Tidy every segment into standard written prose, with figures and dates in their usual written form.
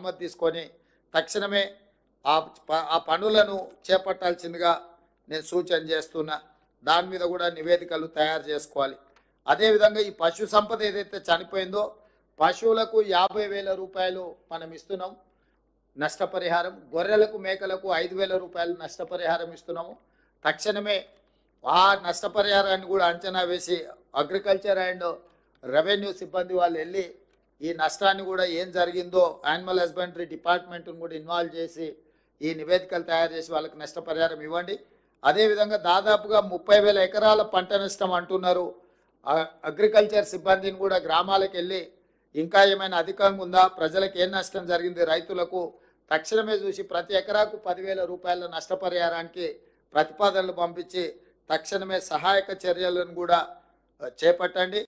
అనుమతి తీసుకొని తక్షణమే ఆ పనులను చేపట్టాల్సిందిగా నేను సూచన చేస్తున్నా. దాని మీద కూడా నివేదికలు తయారు చేసుకోవాలి. అదేవిధంగా ఈ పశు సంపద ఏదైతే చనిపోయిందో పశువులకు 50,000 రూపాయలు మనం ఇస్తున్నాం నష్టపరిహారం, గొర్రెలకు మేకలకు 5,000 రూపాయలు నష్టపరిహారం ఇస్తున్నాము. తక్షణమే ఆ నష్టపరిహారాన్ని కూడా అంచనా వేసి అగ్రికల్చర్ అండ్ రెవెన్యూ సిబ్బంది వాళ్ళు వెళ్ళి ఈ నష్టాన్ని కూడా ఏం జరిగిందో యానిమల్ హస్బెండరీ డిపార్ట్మెంట్ను కూడా ఇన్వాల్వ్ చేసి ఈ నివేదికలు తయారు చేసి వాళ్ళకి నష్టపరిహారం ఇవ్వండి. అదేవిధంగా దాదాపుగా 30,000 ఎకరాల పంట నష్టం అంటున్నారు. అగ్రికల్చర్ సిబ్బందిని కూడా గ్రామాలకు వెళ్ళి ఇంకా ఏమైనా అధికంగా ఉందా, ప్రజలకు ఏం నష్టం జరిగింది, రైతులకు తక్షణమే చూసి ప్రతి ఎకరాకు 10,000 రూపాయల నష్టపరిహారానికి ప్రతిపాదనలు పంపించి తక్షణమే సహాయక చర్యలను కూడా చేపట్టండి.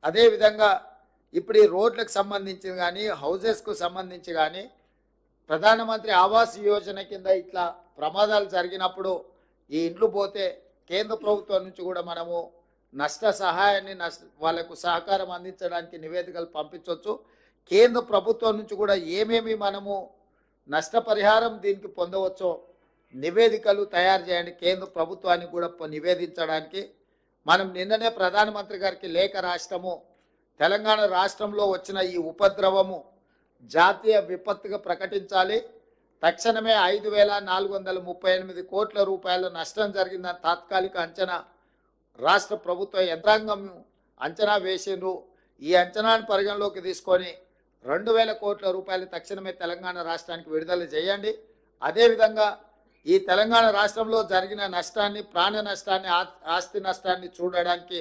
అదేవిధంగా ఇప్పుడు ఈ రోడ్లకు సంబంధించి కానీ హౌజెస్కు సంబంధించి కానీ ప్రధానమంత్రి ఆవాస్ యోజన కింద ఇట్లా ప్రమాదాలు జరిగినప్పుడు ఈ ఇండ్లు పోతే కేంద్ర ప్రభుత్వం నుంచి కూడా మనము నష్ట సహాయాన్ని వాళ్ళకు సహకారం అందించడానికి నివేదికలు పంపించవచ్చు. కేంద్ర ప్రభుత్వం నుంచి కూడా ఏమేమి మనము నష్టపరిహారం దీనికి పొందవచ్చో నివేదికలు తయారు చేయండి. కేంద్ర ప్రభుత్వానికి కూడా నివేదించడానికి మనం నిన్ననే ప్రధానమంత్రి గారికి లేఖ రాష్ట్రము తెలంగాణ రాష్ట్రంలో వచ్చిన ఈ ఉపద్రవము జాతీయ విపత్తుగా ప్రకటించాలి. తక్షణమే 5,438 కోట్ల రూపాయల నష్టం జరిగిందని తాత్కాలిక అంచనా రాష్ట్ర ప్రభుత్వ యంత్రాంగం అంచనా వేసిండ్రు. ఈ అంచనాను పరిగణలోకి తీసుకొని 2,000 కోట్ల రూపాయలు తక్షణమే తెలంగాణ రాష్ట్రానికి విడుదల చేయండి. అదేవిధంగా ఈ తెలంగాణ రాష్ట్రంలో జరిగిన నష్టాన్ని, ప్రాణ నష్టాన్ని, ఆస్తి నష్టాన్ని చూడడానికి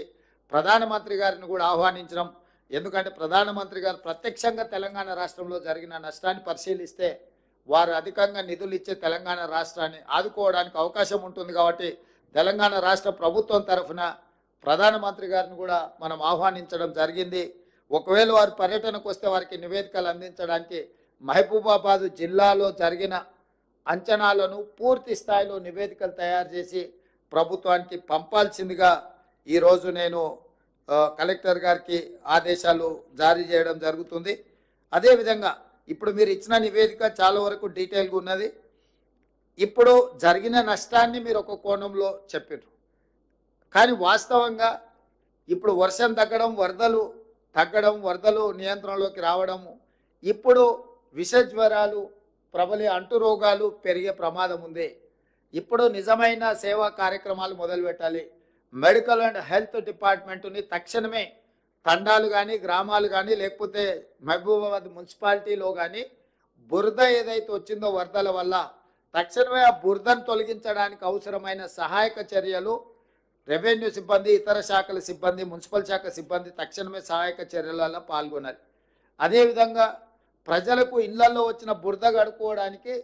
ప్రధానమంత్రి గారిని కూడా ఆహ్వానించడం. ఎందుకంటే ప్రధానమంత్రి గారు ప్రత్యక్షంగా తెలంగాణ రాష్ట్రంలో జరిగిన నష్టాన్ని పరిశీలిస్తే వారు అధికంగా నిధులు ఇచ్చే తెలంగాణ రాష్ట్రాన్ని ఆదుకోవడానికి అవకాశం ఉంటుంది. కాబట్టి తెలంగాణ రాష్ట్ర ప్రభుత్వం తరఫున ప్రధానమంత్రి గారిని కూడా మనం ఆహ్వానించడం జరిగింది. ఒకవేళ వారు పర్యటనకు వస్తే వారికి నివేదికలు అందించడానికి మహబూబాబాద్ జిల్లాలో జరిగిన అంచనాలను పూర్తి స్థాయిలో నివేదికలు తయారు చేసి ప్రభుత్వానికి పంపాల్సిందిగా ఈరోజు నేను కలెక్టర్ గారికి ఆదేశాలు జారీ చేయడం జరుగుతుంది. అదేవిధంగా ఇప్పుడు మీరు ఇచ్చిన నివేదిక చాలా వరకు డీటెయిల్గా ఉన్నది. ఇప్పుడు జరిగిన నష్టాన్ని మీరు ఒక కోణంలో చెప్పారు, కానీ వాస్తవంగా ఇప్పుడు వర్షం తగ్గడం, వరదలు తగ్గడం, వరదలు నియంత్రణలోకి రావడము, ఇప్పుడు విష జ్వరాలు ప్రబలి అంటురోగాలు పెరిగే ప్రమాదం ఉంది. ఇప్పుడు నిజమైన సేవా కార్యక్రమాలు మొదలుపెట్టాలి. మెడికల్ అండ్ హెల్త్ డిపార్ట్మెంట్ని తక్షణమే తండాలు కానీ, గ్రామాలు కానీ, లేకపోతే మహబూబాబాద్ మున్సిపాలిటీలో కానీ బురద ఏదైతే వచ్చిందో వరదల వల్ల తక్షణమే ఆ బురదను తొలగించడానికి అవసరమైన సహాయక చర్యలు రెవెన్యూ సిబ్బంది, ఇతర శాఖల సిబ్బంది, మున్సిపల్ శాఖ సిబ్బంది తక్షణమే సహాయక చర్యలలో పాల్గొనాలి. అదేవిధంగా ప్రజలకు ఇళ్లలో వచ్చిన బురద గడుపుకోవడానికి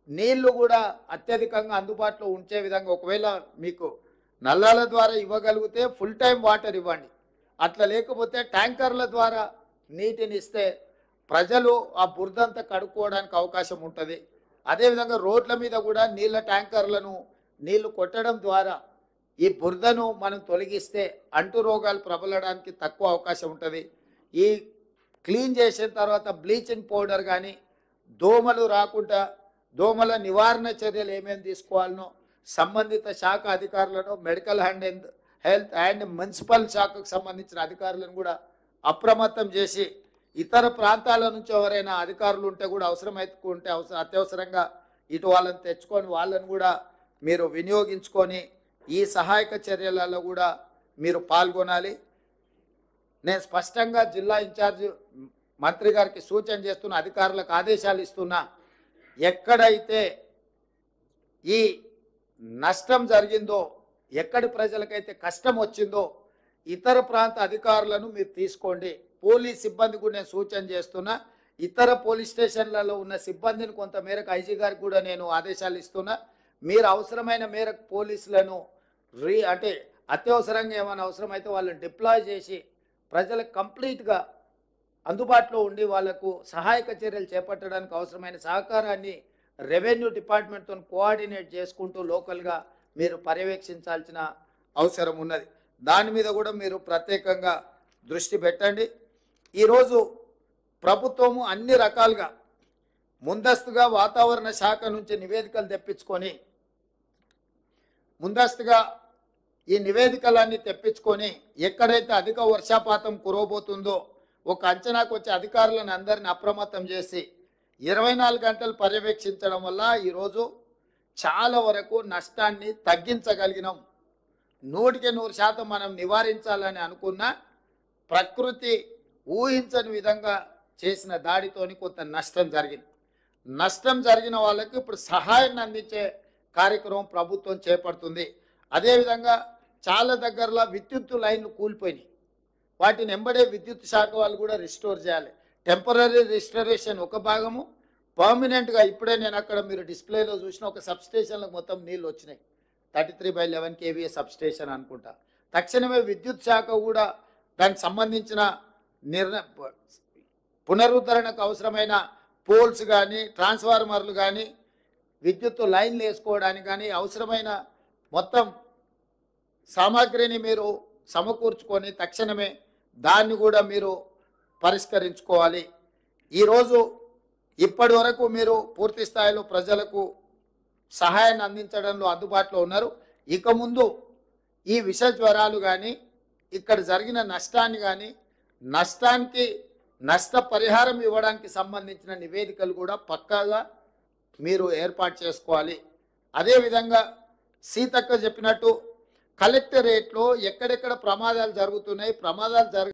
నీళ్లు కూడా అత్యధికంగా అందుబాటులో ఉంచే విధంగా ఒకవేళ మీకు నల్లాల ద్వారా ఇవ్వగలిగితే ఫుల్ టైం వాటర్ ఇవ్వండి. అట్లా లేకపోతే ట్యాంకర్ల ద్వారా నీటిని ఇస్తే ప్రజలు ఆ బురదంతా కడుక్కోవడానికి అవకాశం ఉంటుంది. అదేవిధంగా రోడ్ల మీద కూడా నీళ్ళ ట్యాంకర్లను నీళ్లు కొట్టడం ద్వారా ఈ బురదను మనం తొలగిస్తే అంటు రోగాలు ప్రబలడానికి తక్కువ అవకాశం ఉంటుంది. ఈ క్లీన్ చేసిన తర్వాత బ్లీచింగ్ పౌడర్ కానీ దోమలు రాకుండా దోమల నివారణ చర్యలు ఏమేమి తీసుకోవాలనో సంబంధిత శాఖ అధికారులను, medical and health and municipal శాఖకు సంబంధించిన అధికారులను కూడా అప్రమత్తం చేసి ఇతర ప్రాంతాల నుంచి ఎవరైనా అధికారులు ఉంటే కూడా అవసరమైతే అత్యవసరంగా ఇటు వాళ్ళని తెచ్చుకొని వాళ్ళని కూడా మీరు వినియోగించుకొని ఈ సహాయక చర్యలలో కూడా మీరు పాల్గొనాలి. నేను స్పష్టంగా జిల్లా ఇన్ఛార్జ్ మంత్రి గారికి సూచన చేస్తున్న, అధికారులకు ఆదేశాలు ఇస్తున్నా, ఎక్కడైతే ఈ నష్టం జరిగిందో, ఎక్కడి ప్రజలకైతే కష్టం వచ్చిందో ఇతర ప్రాంత అధికారులను మీరు తీసుకోండి. పోలీస్ సిబ్బంది కూడా నేను సూచన చేస్తున్నా. ఇతర పోలీస్ స్టేషన్లలో ఉన్న సిబ్బందిని కొంతమేరకు ఐజీ గారికి కూడా నేను ఆదేశాలు ఇస్తున్నా. మీరు అవసరమైన మేరకు పోలీసులను అంటే అత్యవసరంగా ఏమైనా అవసరమైతే వాళ్ళని డిప్లాయ్ చేసి ప్రజలకు కంప్లీట్గా అందుబాటులో ఉండి వాళ్లకు సహాయక చర్యలు చేపట్టడానికి అవసరమైన సహకారాన్ని రెవెన్యూ డిపార్ట్మెంట్తో కోఆర్డినేట్ చేసుకుంటూ లోకల్గా మీరు పర్యవేక్షించాల్సిన అవసరం ఉన్నది. దాని మీద కూడా మీరు ప్రత్యేకంగా దృష్టి పెట్టండి. ఈరోజు ప్రభుత్వము అన్ని రకాలుగా ముందస్తుగా వాతావరణ శాఖ నుంచి నివేదికలు తెప్పించుకొని ముందస్తుగా ఈ నివేదికలన్నీ తెప్పించుకొని ఎక్కడైతే అధిక వర్షపాతం కురవబోతుందో ఒక అంచనాకు వచ్చే అధికారులను అందరిని అప్రమత్తం చేసి 24 గంటలు పర్యవేక్షించడం వల్ల ఈరోజు చాలా వరకు నష్టాన్ని తగ్గించగలిగినాం. 100% మనం నివారించాలని అనుకున్న ప్రకృతి ఊహించని విధంగా చేసిన దాడితోని కొంత నష్టం జరిగింది. నష్టం జరిగిన వాళ్ళకి ఇప్పుడు సహాయాన్ని అందించే కార్యక్రమం ప్రభుత్వం చేపడుతుంది. అదేవిధంగా చాలా దగ్గరలో విద్యుత్ లైన్లు కూలిపోయినాయి. వాటిని ఎంబడే విద్యుత్ శాఖ వాళ్ళు కూడా రిస్టోర్ చేయాలి. టెంపరీ రిస్టరేషన్ ఒక భాగము, పర్మనెంట్గా ఇప్పుడే నేను అక్కడ మీరు డిస్ప్లేలో చూసిన ఒక సబ్స్టేషన్లకు మొత్తం నీళ్ళు వచ్చినాయి. 33/11 kVA సబ్స్టేషన్ అనుకుంటా. తక్షణమే విద్యుత్ శాఖ కూడా దానికి సంబంధించిన పునరుద్ధరణకు అవసరమైన పోల్స్ కానీ ట్రాన్స్ఫార్మర్లు కానీ విద్యుత్ లైన్లు వేసుకోవడానికి కానీ అవసరమైన మొత్తం సామాగ్రిని మీరు సమకూర్చుకొని తక్షణమే దాన్ని కూడా మీరు పరిష్కరించుకోవాలి. ఈరోజు ఇప్పటి వరకు మీరు పూర్తి స్థాయిలో ప్రజలకు సహాయాన్ని అందించడంలో అందుబాటులో ఉన్నారు. ఇక ముందు ఈ విష జ్వరాలు కానీ ఇక్కడ జరిగిన నష్టాన్ని కానీ నష్టానికి నష్టపరిహారం ఇవ్వడానికి సంబంధించిన నివేదికలు కూడా పక్కాగా మీరు ఏర్పాటు చేసుకోవాలి. అదేవిధంగా సీతక్క చెప్పినట్టు కలెక్టరేట్లో ఎక్కడెక్కడ ప్రమాదాలు జరుగుతున్నాయి, ప్రమాదాలు